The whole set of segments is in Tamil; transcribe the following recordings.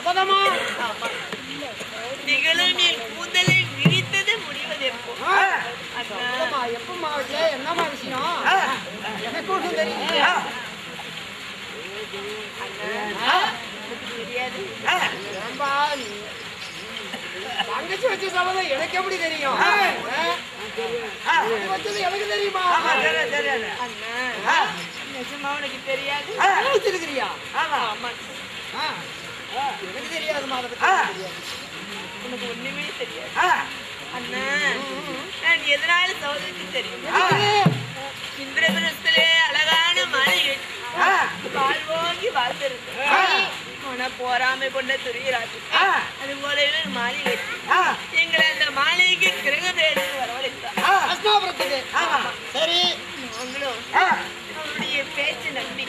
சபதமா? திகழும் என் கூந்தலை விரித்தது முடிவது எப்போ? எப்பமா என்னமா விஷயம்? எனக்கு ஒன்றும் தெரியல. தெரியாது. தங்கச்சி வச்ச சபதம் எனக்கு எப்படி தெரியும்? வச்சது எனக்கு தெரியுமா? அண்ணா நிஜமா உனக்கு தெரியாது? வச்சிருக்கிறியா? ஆமா. எனக்கு தெரியாதுமா, அதை பத்தி தெரியாது. உனக்கு ஒண்ணுமே தெரியாது. அண்ணா நான் எதனால சகோதரிக்கு தெரியும்? இந்திரபிரஸ்திலே அழகான மாளிகை வாழ்வோங்கி வாழ்ந்திருந்தேன். ஆனா போராமை கொண்ட துரியராஜு அது போலவே ஒரு மாளிகை எங்களை அந்த மாளிகைக்கு கிரகதேசம் வரவழைத்தார். சரி, நாங்களும் அவருடைய பேச்சு நம்பி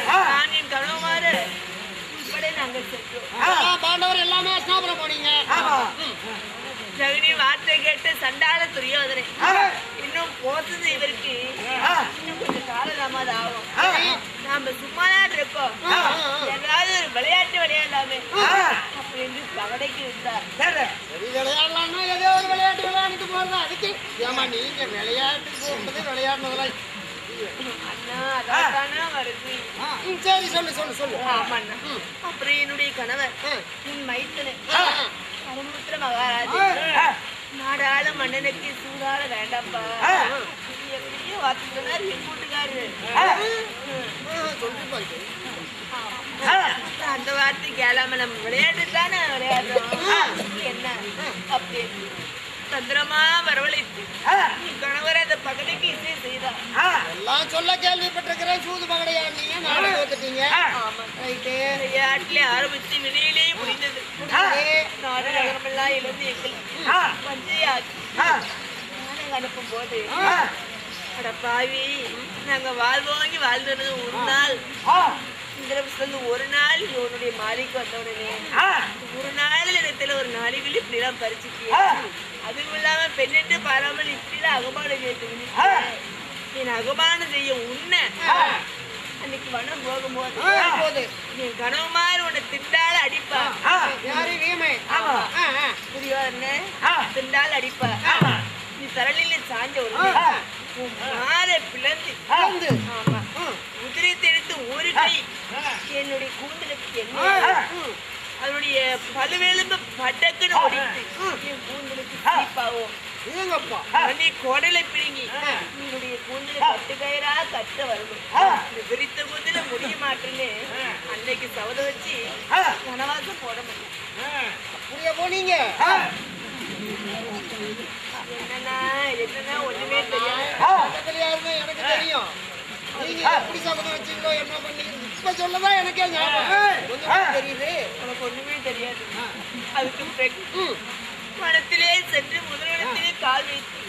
நான் என் கணவமாறு உட்பட நாங்கள் சென்றோம். பாண்டவர் எல்லாமே அஸ்னாபுரம் போனீங்க. ஜெகனி வார்த்தை கேட்டு சண்டால துரியோதனை இன்னும் போறது இவருக்கு இன்னும் கொஞ்சம் காலதாமதம் ஆகும். நாம சும்மாதான் இருக்கோம், ஏதாவது ஒரு விளையாட்டு விளையாடலாமே அப்படின்னு கவலைக்கு இருந்தார். சரி, விளையாடலாம்னா ஏதோ ஒரு விளையாட்டு விளையாடிட்டு போறதா? அதுக்கு ஏமா நீங்க விளையாட்டு போகும்போது விளையாடுனதெல்லாம் அண்ணா அதான வருது. சரி, சொல்லு சொல்லு சொல்லு. ஆமாண்ணா. அப்புறம் என்னுடைய கணவர் உன் மைத்தனை கருமுத்திர மகாராஜ் நாடாள மன்னனுக்கு சூடால வேண்டாம்ப்பா எப்படியோ வாத்துக்கிறார் என் கூட்டுக்காரு. அந்த வார்த்தை கேளாம நம்ம விளையாட்டு தானே விளையாடுறோம் என்ன அப்படின்னு தந்திரமா வரவழைத்து கணவர் அந்த பகடைக்கு இசை செய்தார். எல்லாம் சொல்ல கேள்விப்பட்டிருக்கிறேன். சூது பகடையா நீங்க நாடகம் வந்துட்டீங்க. விளையாட்டுல ஆரம்பிச்சு வினையிலேயே முடிந்தது. நாடு நகரமெல்லாம் இழந்து எங்கள் பஞ்சையாக்கி அனுப்பும் போது அட பாவி நாங்க வாழ்வோங்கி வாழ்ந்துறது ஒரு நாள் ஒரு நாள் உன்னுடைய மாளிகைக்கு வந்தவுடனே ஒரு நாள் இடத்துல ஒரு நாளிகள் இப்படிலாம் பறிச்சுட்டிய. அதுவும் இல்லாம பெண்ணென்று பாராமல் இப்படிலாம் அகமானம் கேட்டு என் அகமானம் செய்ய உன்னை அன்னைக்கு வனம் போகும்போது என் கனவுமாறு உன்னை திண்டால அடிப்பா. புரியாதுன்னு திண்டால அடிப்பா. நீ தரலில சாஞ்ச ஒரு மாலை பிளந்து ஆமா உதிரை தெடுத்து ஒரு கை என்னுடைய கூந்தலுக்கு என்ன அதனுடைய பழுவெலும்பு பட்டக்குன்னு ஓடிட்டு என் கூந்தலுக்கு சீப்பாவும் நீ குடலை பிடுங்கி உன்னுடைய கூந்தலை கட்டு கயிறா கட்ட வரணும். இந்த விரித்த கூந்தல முடிய மாட்டேன்னு அன்னைக்கு சவத வச்சு கனவாசம் போட முடியும். போனீங்க என்னன்னா என்னன்னா ஒண்ணுமே தெரியாது. எனக்கு தெரியும். நீங்க எப்படி சபதம் வச்சீங்களோ என்ன பண்ணீங்க இப்ப சொல்லதான் எனக்கே ஞாபகம் தெரியுது. உனக்கு ஒண்ணுமே தெரியாது. அதுக்கு மனத்திலே சென்று முதலிடத்திலே கால் வைத்து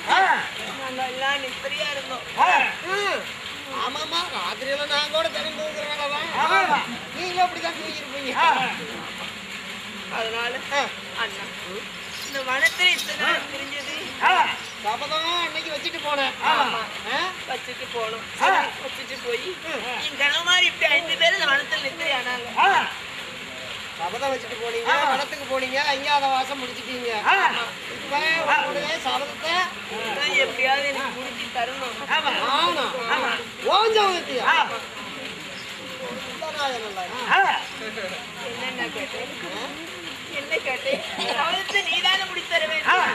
நாங்க எல்லாம் நிம்மதியா இருந்தோம். ஆமாமா, ராத்திரியில நான் கூட தினம் தூங்குறேன். நீங்க அப்படிதான் தூங்கிருப்பீங்க. அதனால அண்ணா இந்த வனத்துல இத்தனை நாள் தெரிஞ்சது சபதம் அன்னைக்கு வச்சுட்டு போனேன். வச்சுட்டு போனோம். வச்சுட்டு போய் என் கனவுமாரி இப்படி 5 பேர் இந்த வனத்துல நித்திரை ஆனாங்க. சபதம் வச்சுட்டு போனீங்க, வனத்துக்கு போனீங்க, அஞ்சாத வாசம் முடிச்சுட்டீங்க. இப்ப உங்களுடைய சபதத்தை எப்படியாவது எனக்கு முடிச்சு தரணும். என்னென்ன கேட்டேன் என்ன கேட்டேன் சபதத்தை நீதானே முடிச்சு தர வேண்டும்.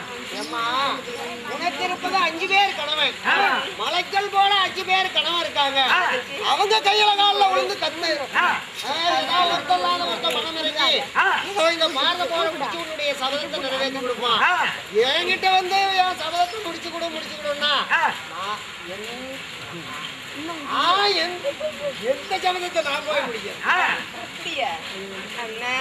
உனக்கு இருப்பது 5 பேர் கணவன். மலைக்கல் போல 5 பேர் கணவன் இருக்காங்க. அவங்க கையில காலில் விழுந்து கத்து ஒருத்தல்லாத ஒருத்த மனம் இறங்கி இந்த மாற போல முடிச்சு உன்னுடைய சபதத்தை நிறைவேற்றி கொடுப்பான். என்கிட்ட வந்து என் சபதத்தை முடிச்சு கொடுன்னா எந்த சபதத்தை நான் போய் முடிக்கிறேன். அப்படியா அண்ணா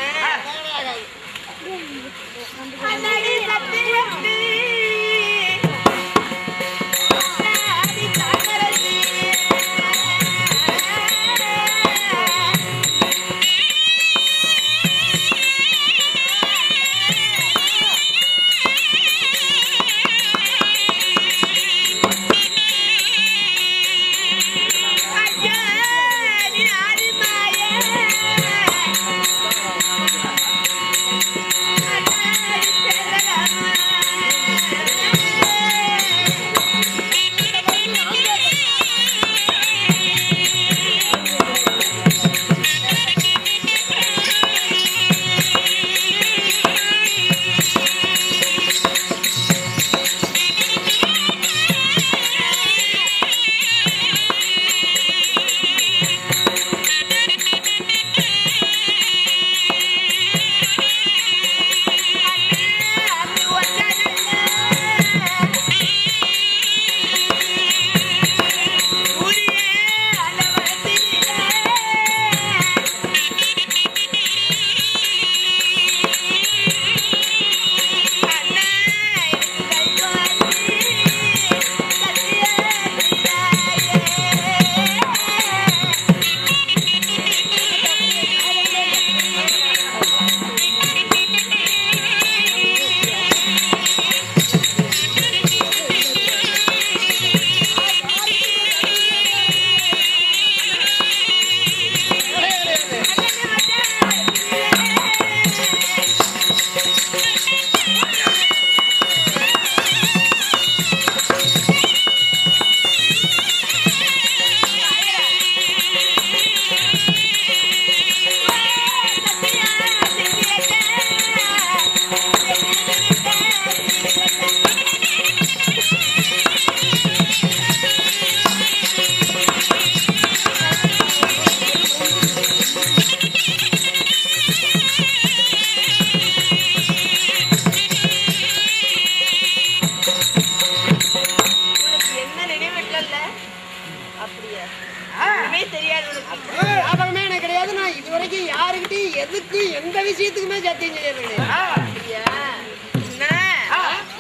ஞாபகமே தெரியாது உனக்கு. ஞாபகமே எனக்கு கிடையாது. நான் இதுவரைக்கும் யாருக்கிட்டையும் எதுக்கு எந்த விஷயத்துக்குமே சத்தியம் செய்யறது கிடையாது. அப்படியா?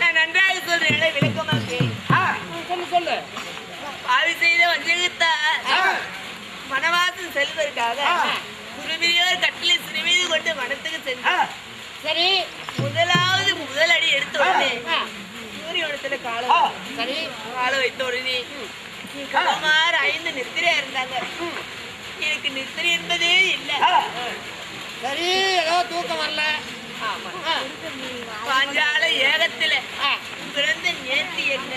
நான் நன்றாக சொல்றேன், விளக்கமா கேள். சொல்லு. பாவி செய்த வஞ்சகத்தா வனவாசம் செல்வதற்காக குருவியோர் கட்டிலை சிறுமீது கொண்டு வனத்துக்கு சென்றார். சரி, முதல் அடி எடுத்த உடனே சூரியவனத்துல காலை வைத்த உடனே கலமார் 5 நித்திரையா இருந்தாங்க. எனக்கு நித்திரை என்பதே இல்லை. சரி, ஏதோ தூக்கம் வரல. பாஞ்சால ஏகத்துல பிறந்த நேர்த்தி என்ன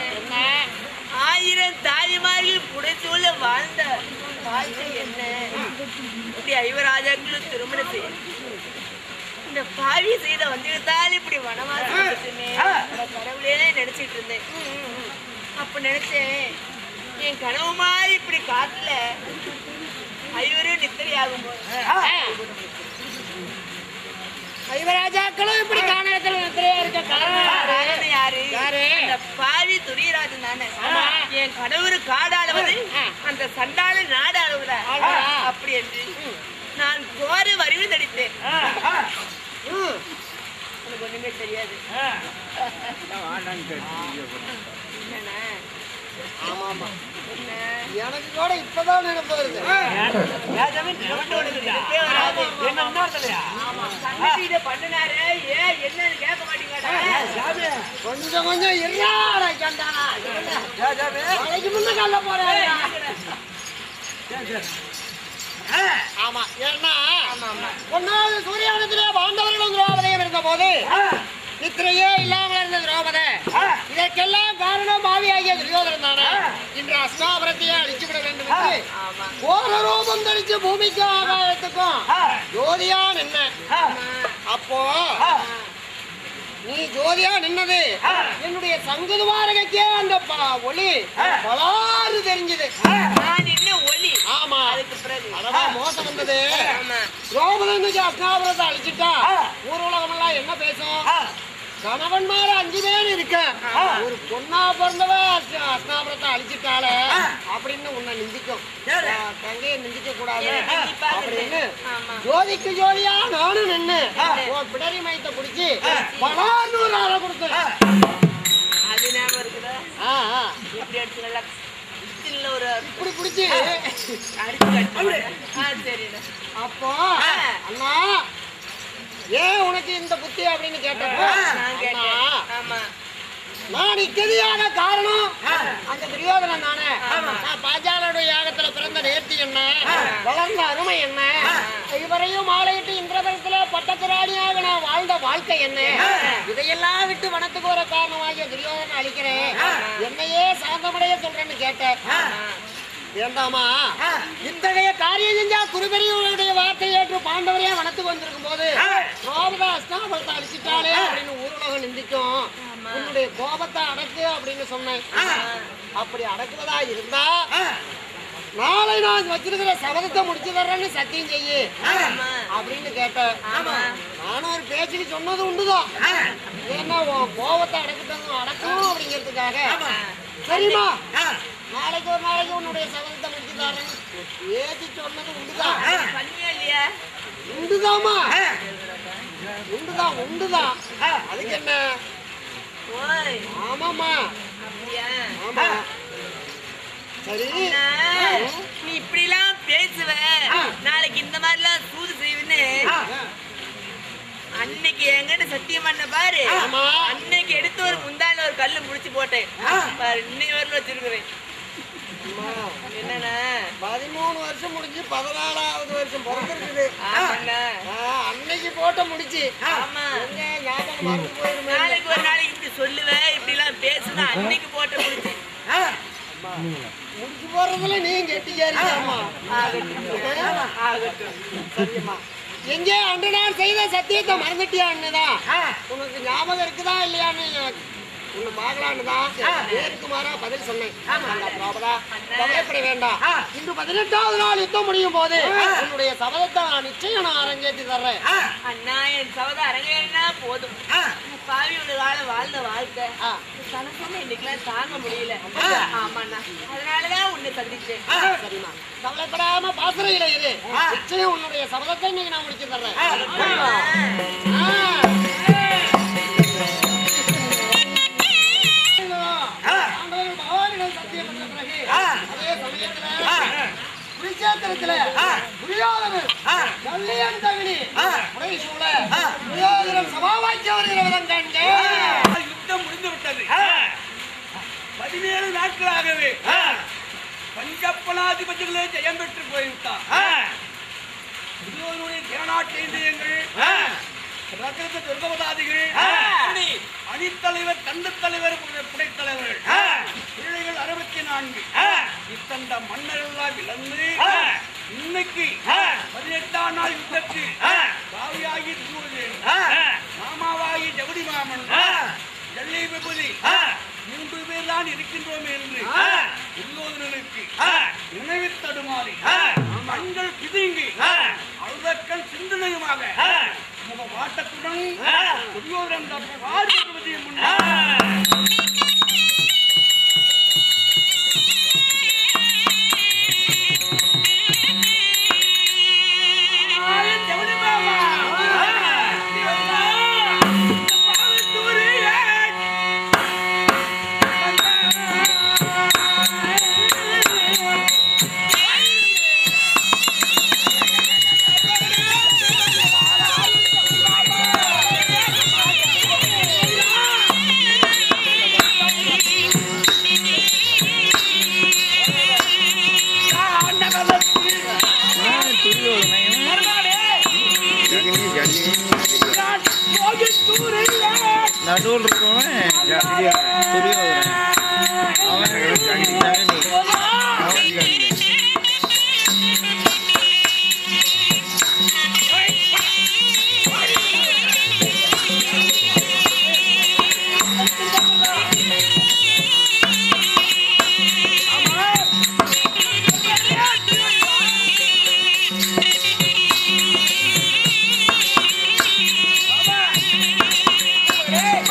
1000 தாய்மார்கள் புடைச்சூழ வாழ்ந்த வாழ்க்கை என்ன? இப்படி 5 ராஜாக்களும் திருமணம் செய்ய இந்த பாவி செய்த வஞ்சகத்தால் இப்படி வனவாசம் கடவுளே நினைச்சிட்டு இருந்தேன். அப்ப நினைச்சேன், என் கனவு மாதிரி இப்படி காட்டுல 5 நித்திரை ஆகும் போது ஐவராஜாக்களும் இப்படி காணகத்துல நித்திரையா இருக்க காரணம் யாரு? யாரு? அந்த பாவி துரியராஜன் தானே. என் கடவுள் காடாளுவது அந்த சண்டாள நாடு அழுவுல அப்படி என்று நான் கோர வரிவு தடித்தேன். எனக்கு ஒண்ணுமே தெரியாது. எனக்கு கூட இப்பதான் நினைப்பு வருது. கொஞ்சம் கொஞ்சம் முன்ன கல்ல போறேன். ஆமா, ஏன்னா ஒன்னாவது சூரியவனத்திலே பாண்டவர்களும் திரௌபதியும் இருந்த போது நித்திரையே இல்லாமல் இருந்த திரௌபதி. இதற்கெல்லாம் காரணம் பாவியாகிய துரியோதனன் தானே. இன்று அஸ்தாபுரத்தையே அழிச்சுவிட வேண்டும் என்று கோர ரூபம் தரிச்சு பூமிக்கும் ஆகாயத்துக்கும் ஜோதியா நின்ன. அப்போ நீ ஜோதியா நின்னது என்னுடைய சங்குதுவாரகைக்கே அந்த ஒளி பலாறு தெரிஞ்சது. ஒளி. ஆமா, அழகா மோசம் வந்தது. திரௌபதி இன்னைக்கு அஸ்தாபுரத்தை அழிச்சுட்டா ஊர் உலகம் எல்லாம் என்ன பேசும்? கணவன்மார 5 பேர் இருக்க, ஒரு பொண்ணா பிறந்தவ அஸ்தாபுரத்தை அழிச்சுட்டாலே அப்படின்னு உன்னை நிந்திக்கும். தங்கையை நிந்திக்க கூடாது அப்படின்னு ஜோதிக்கு ஜோதியா நானும் நின்னு பிடரி மயத்தை பிடிச்சி பலான்னு ஒரு ஆளை கொடுத்தேன். அது ஞாபகம் இருக்குதா? இப்படி அடிச்சு நல்லா இப்படி பிடிச்சி அப்போ அண்ணா ஏன் உனக்கு இந்த புத்தி அப்படின்னு கேட்டப்போ நான் இக்கதியான காரணம் அந்த துரியோதனன் தானே. நான் பாஞ்சாலோட யாகத்துல பிறந்த நேர்த்தி என்ன, வளர்ந்த அருமை என்ன, இவரையும் மாலையிட்டு இந்திரபுரத்துல பட்டத்திராணியாக நான் வாழ்ந்த வாழ்க்கை என்ன, இதையெல்லாம் விட்டு வனத்துக்கு வர காரணமாகிய துரியோதனன் அழிக்கிறேன், என்னையே சாந்தமடைய சொல்றேன்னு கேட்டேன். வேண்டாமா, இத்தகைய காரியம் செஞ்சா குருபெரியவருடைய வார்த்தை ஏற்று பாண்டவரையா வனத்துக்கு வந்திருக்கும் போது அஸ்தாபுரத்தை அழிச்சிட்டாலே அப்படின்னு ஊருலகம் நிந்திக்கும். உன்னுடைய கோபத்தை அடக்கு அப்படின்னு சொன்னேன். அப்படி அடக்குவதா இருந்தா நாளை நான் வச்சிருக்கிற சபதத்தை முடிச்சு தர்றேன்னு சத்தியம் செய்யு அப்படின்னு கேட்டேன். நானும் ஒரு பேச்சுக்கு சொன்னது உண்டுதான். ஏன்னா உன் கோபத்தை அடக்கணும் அப்படிங்கிறதுக்காக சரிமா நாளைக்கு ஒரு நாளைக்கு உன்னுடைய சபதத்தை முடிச்சு தர்றேன்னு பேச்சு சொன்னது உண்டுதான். உண்டுதாமா, உண்டுதான் உண்டுதான். அதுக்கு என்ன? ஆமாமா, ஆமா. சரி, நீ இப்படி எல்லாம் பேசுவ, நாளைக்கு இந்த மாதிரி எல்லாம் சூது செய்வேன்னு அன்னைக்கு எங்கிட்ட சத்தியம் பண்ண பாரு. அன்னைக்கு எடுத்து ஒரு முந்தான ஒரு கல்லு முடிச்சு போட்டேன் பாரு. இன்னைக்கு வரல வச்சிருக்கிறேன். என்னன்னா 13 வருஷம் முடிஞ்சு 14வது வருஷம் பிறந்திருக்குது. அன்னைக்கு போட்ட முடிச்சு. ஆமா, நாளைக்கு ஒரு நாளைக்கு இப்படி சொல்லுவேன், இப்படி எல்லாம் பேசுனா அன்னைக்கு போட்ட முடிச்சு முடிச்சு போறதுல நீங்க கெட்டிக்காரியாமா. எங்கே அன்று நான் செய்த சத்தியத்தை மறந்துட்டியான்னுதான் உனக்கு ஞாபகம் இருக்குதா இல்லையான்னு உன்னை பார்க்கலான்னு தான் நேருக்கு மாறா பதில் சொன்னேன். கவலைப்பட வேண்டாம். இன்று 18வது நாள் யுத்தம் முடியும் போது உன்னுடைய சபதத்தை நான் நிச்சயம் அரங்கேற்றி தர்றேன். அண்ணா என் சபதம் அரங்கேறினா போதும். பாவி ஒரு காலம் வாழ்ந்த வாழ்க்கை இன்னைக்கெல்லாம் தாங்க முடியல. ஆமாண்ணா, அதனாலதான் உன்னை சந்திச்சேன். சரிம்மா, கவலைப்படாம பாசறையில இரு. நிச்சயம் உன்னுடைய சபதத்தை இன்னைக்கு நான் முடிச்சு தர்றேன். சத்தியம் பண்ண பிறகு அதே சமயத்துல குருச்சேத்திரத்துல துரியோதனன் கல்லியன் தகுதி உடைசூழ துரியோதனன் சபாவாக்கி வருகிறவன் கண்டு யுத்தம் முடிந்து விட்டது. 17 நாட்களாகவே பஞ்சப்பனாதிபதிகளே ஜெயம் பெற்று போய்விட்டார். துரியோதனுடைய தேனாட்டேந்திரியங்கள் ரகரத்த துர்கவதாதிகள் அணித்தலைவர் தண்டு தலைவர் புடைத்தலைவர்கள் பிள்ளைகள் 64 இத்தந்த மன்னர்களாக விளந்து இன்னைக்கு 18ஆம் நாள் யுத்தத்தில் பாவியாகி மாமாவாகி ஜவுடி மாமன் ஜல்லி விபூதி 3 பேர் தான் இருக்கின்றோம் என்று துரியோதனனுக்கு நினைவு தடுமாறி கண்கள் பிதுங்கி அழுதக்கல் சிந்தனையுமாக வாட்டத்துடன் துரியோதனன் ராஜபதியை நடுவில் இருக்கவன்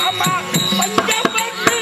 துரியோதனன் பஞ்சபத்ரி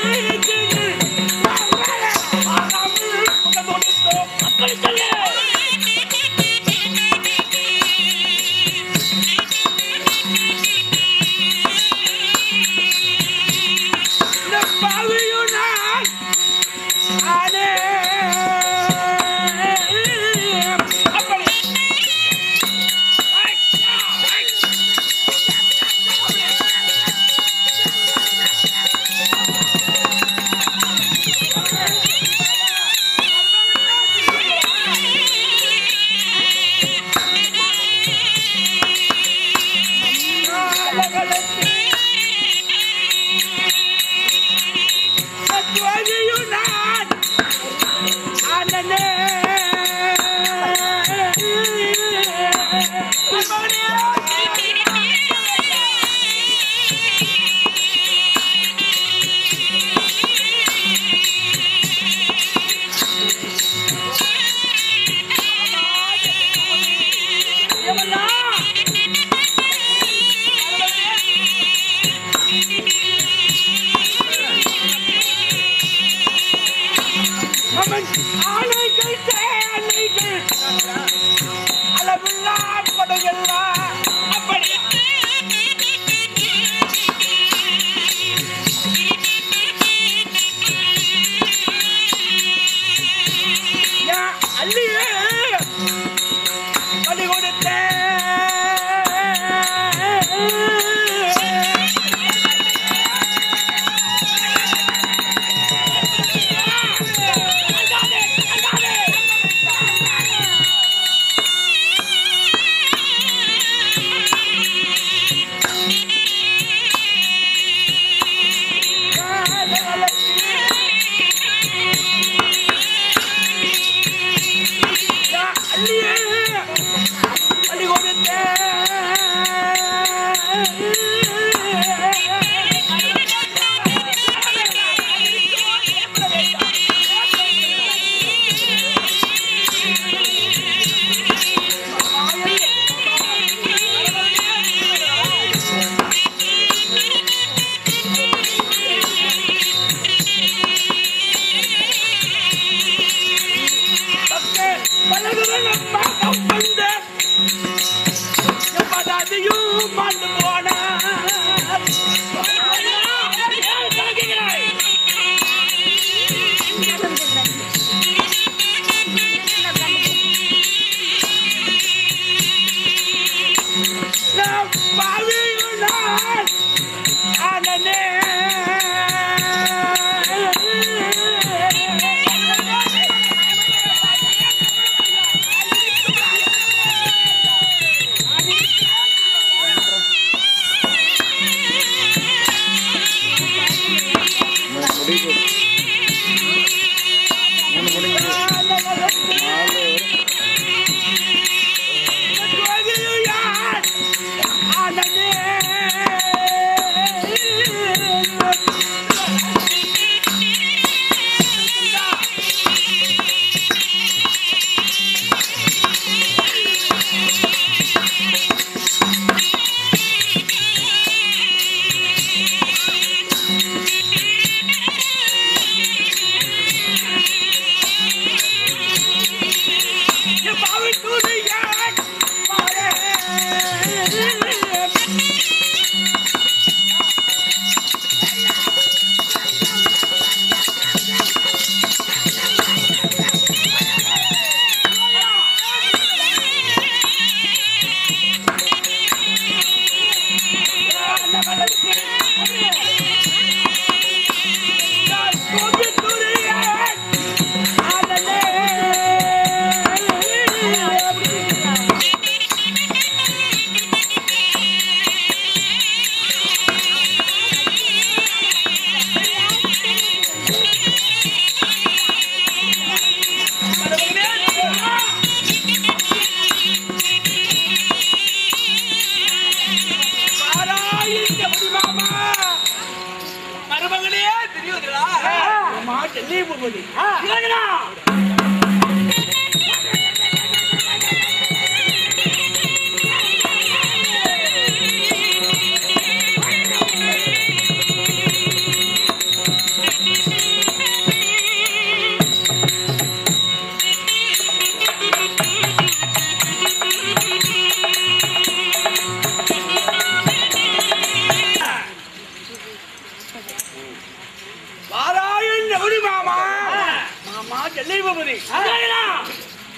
பூபதி இறங்கினா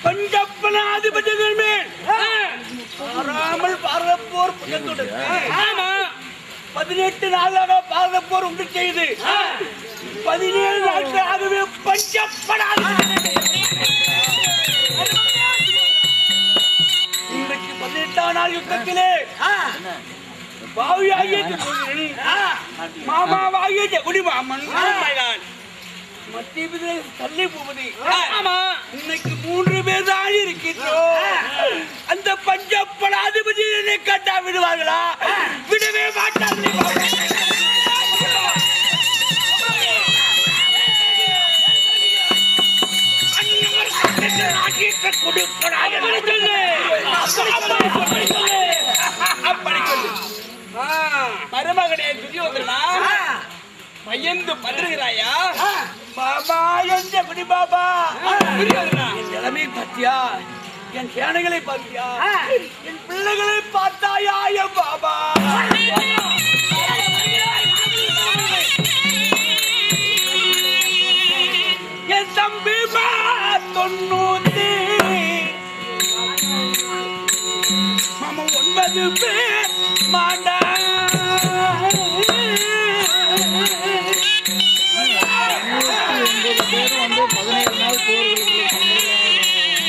பஞ்சப்பனாதிபதிகள் மேல் பாராமல் பாரதப்போர் புயத்துடன் 18 நாளாக பாரதப்போர் உண்டு செய்து 17 நாட்களாகவே பஞ்சப்பனாதி இன்றைக்கு 18ஆம் நாள் யுத்தத்திலே பாவியாகிய மாமாவாகிய ஜகுடி மாமன் மத்திய தள்ளி போவது இன்னைக்கு 3 பேர் தான் இருக்கின்றோம். அந்த பஞ்சப்படாதிபதி கட்டா விடுவார்களா? விடவே மாட்டார்கள். மருமகனே துரியோதனா பயந்து படுகிறாயா? பாபா என்ற குடி பாபா என் நிலைமை பார்த்தியா? என் சேனைகளை பார்த்தியா? என் பிள்ளைகளை பார்த்தாயா? என் பாபா என் தம்பி 90 மாமா 9 பேர் மாண்டா பேரும் வந்து 17 நாள்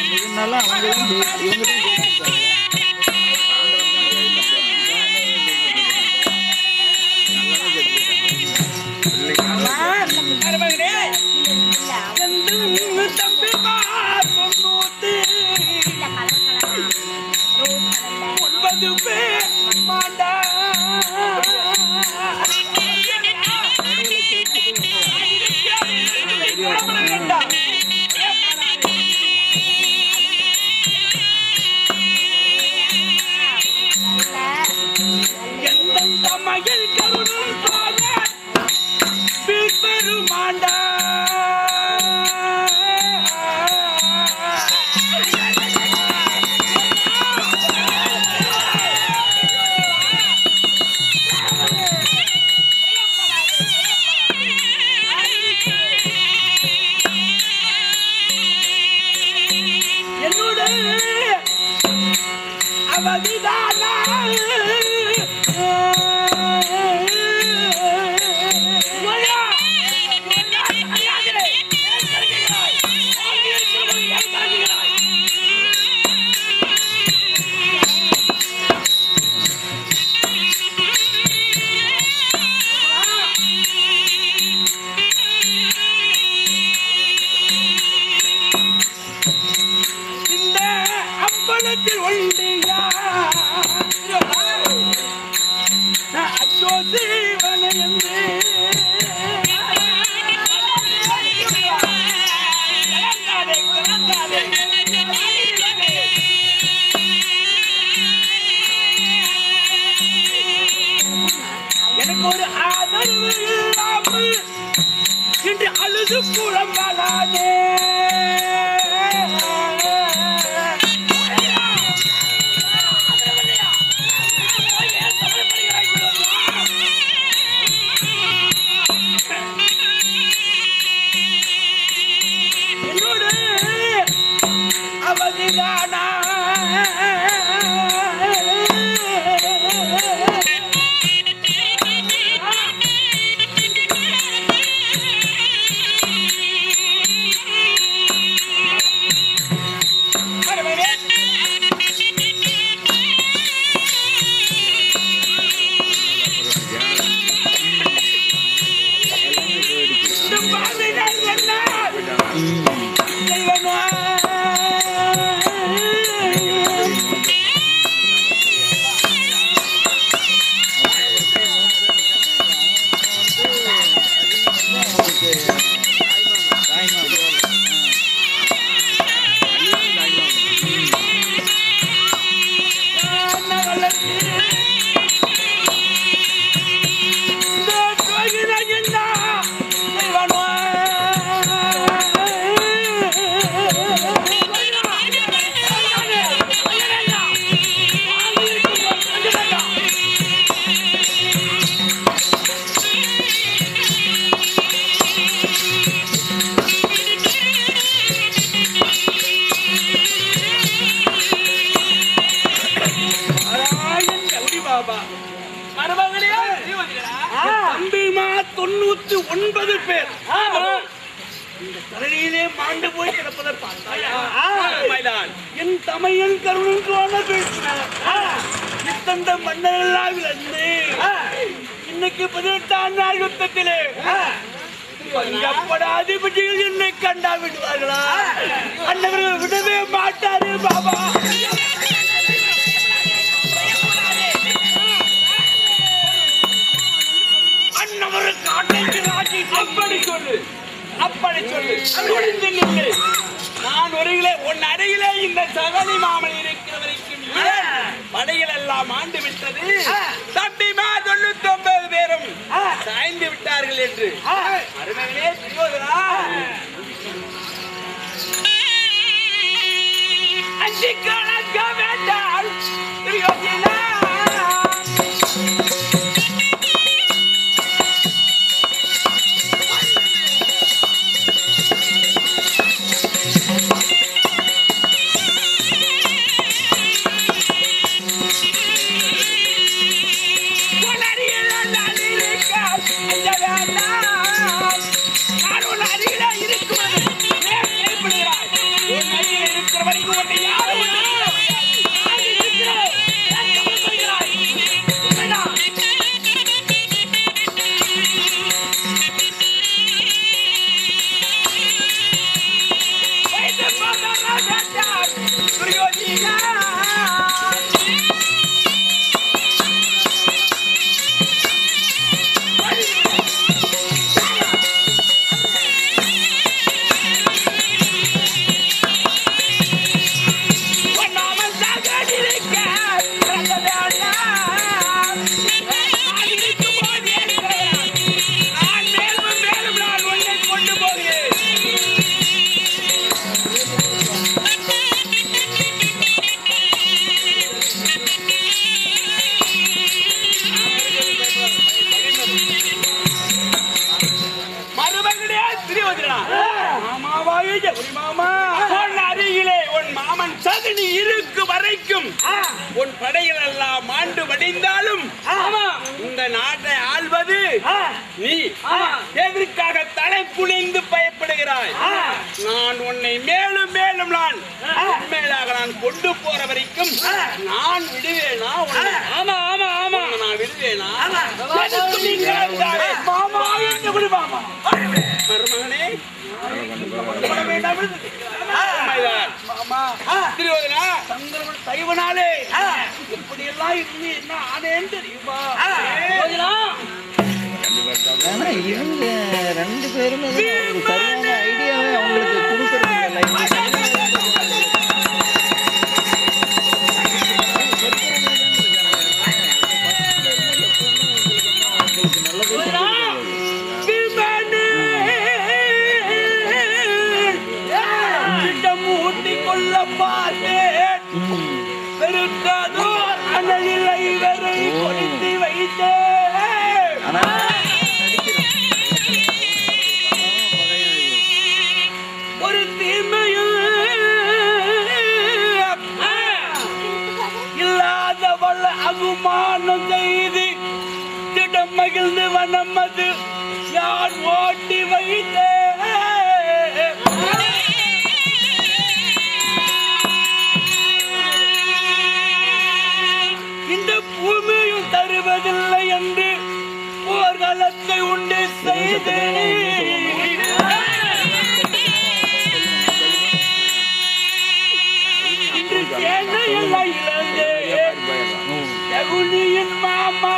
போர்னால எனக்கு ஒரு ஆதரவு இல்லாமல் இன்று அழுது புலம்பலானே. தம்பிமா 99 பேர் இந்த தலையிலே மாண்டு போய் கிடப்பதை பார்த்தாயா? என் தமையன் கருணான பேசினார். இத்தந்த மன்னரெல்லாம் விழுந்து இன்னைக்கு 18ஆம் நாள் யுத்தத்திலே அதிபதிகள் என்னை கண்டா விடுவார்களா? அண்ணவர்கள் விடவே மாட்டாரு பாபா. அண்ணவருக்கு அன்னைக்கு அப்படி சொல்லு. நான் ஒருகிலே உன் அருகிலே இந்த சகனி மாமன் இருக்கிற வரைக்கும் படைகள் எல்லாம் ஆண்டு விட்டது. தம்பிமா 99 பேரும் சாய்ந்து விட்டார்கள் என்று அருமையிலே துரியோதனா அஞ்சி கலக்க வேண்டாம் துரியோதனா. உன் படைகள் எல்லாம் மாண்டு வடிந்தாலும் இந்த நாட்டை ஆள்வது நீ எதற்காக தலை குனிந்து பயப்படுகிறாய்? நான் உன்னை மேலும் மேலும் நான் கொண்டு போற வரைக்கும் நான் விடுவேனா? நான் விடுவேனா? மருமகனே சைவனாலே எப்படி எல்லாம் இருந்து என்ன ஆனேன்னு தெரியுமா? இவங்க 2 பேருமே சரியான ஐடியாவே அவங்களுக்கு கொடுக்கறது. ஒரு தீமையும் இல்லாதவள் அகுமானம் செய்து திடம் மகிழ்ந்து வனமது யார் ஓட்டி வைத்தே. இந்த பூமியும் தருவதில்லை என்று போர்க்களத்தை உண்டு செய்து இன்று சேனையெல்லாம் இழந்து சகுனியின் மாமா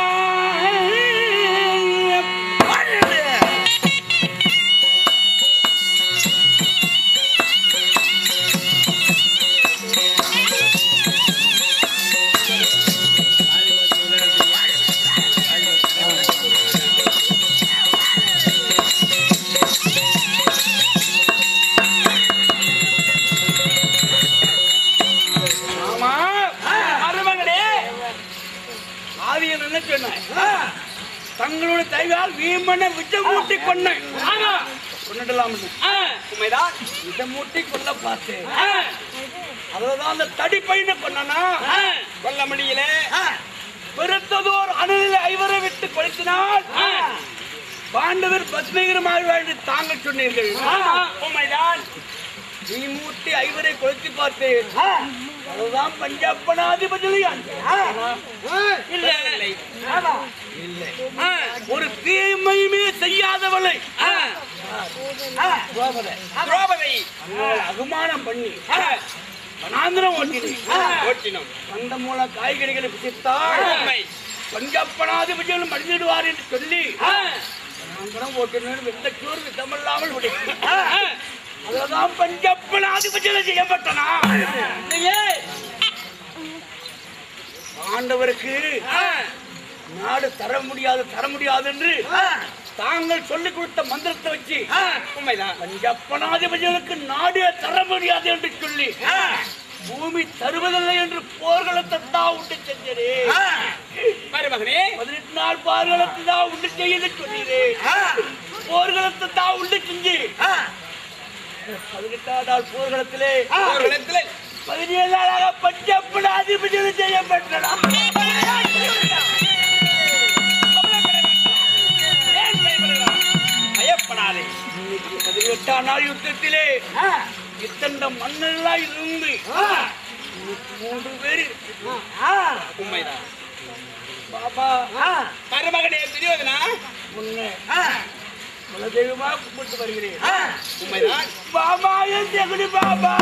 தங்களோட தைவால் வீமனை விஷமூட்டி கொண்டேன். விஷமூட்டி கொல்ல பார்த்தேன். அதுதான் அந்த தடி பையனை கொண்டனா கொல்ல முடியல. பெருத்ததோர் அணில ஐவரை விட்டு கொளுத்தினால் பாண்டவர் பத்மீகரமாக வாழ்ந்து தாங்கள் சொன்னீர்கள். உண்மைதான். நீ மூட்டி ஐவரை கொளுத்தி பார்த்து அதுதான் பஞ்சப்பனாதிபதியான். இல்லை ஒரு தீமையுமே செய்யாதவளை திரௌபதி அகுமானம் பண்ணி வனாந்திரம் ஓட்டினோம். அந்த மூலம் காய்கறிகளை பிடித்தால் பஞ்சப்பனாதிபதிகள் மடிந்துடுவார் என்று சொல்லி வனாந்திரம் ஓட்டினோம். வெந்த சோறு வித்தமில்லாமல் முடியும். அதுதான் பஞ்சப்பனாதிபதிகள் செய்யப்பட்டனா. ஆண்டவருக்கு நாடு தர முடியாது என்று தாங்கள் சொல்லிக் கொடுத்த மந்திரத்தை வச்சு பஞ்சப்பனாதிபதிகளுக்கு நாடு தர முடியாது என்று சொல்லி பூமி தருவதில்லை என்று போர்க்களத்தை தான் உண்டு செஞ்சே. 18 நாள் போர்க்களத்தை தான் உண்டு செய்ய சொன்னீரே. போர்க்களத்தை தான் உண்டு செஞ்சு 18 நாள் போர்க்களத்திலே 17 நாளாக பஞ்சப்பனாதிபதிகள் செய்யப்பட்டன. பயப்படாதே. 18ஆம் நாள் யுத்தத்திலே இத்தனை மண்ணெல்லாம் இருந்து 3 பேர் உண்மைதான். பாபா மருமகனே துரியோதனா உன்னை குலதெய்வமா கும்பிட்டு வருகிறேன். உண்மைதான் பாபா. என் பாபா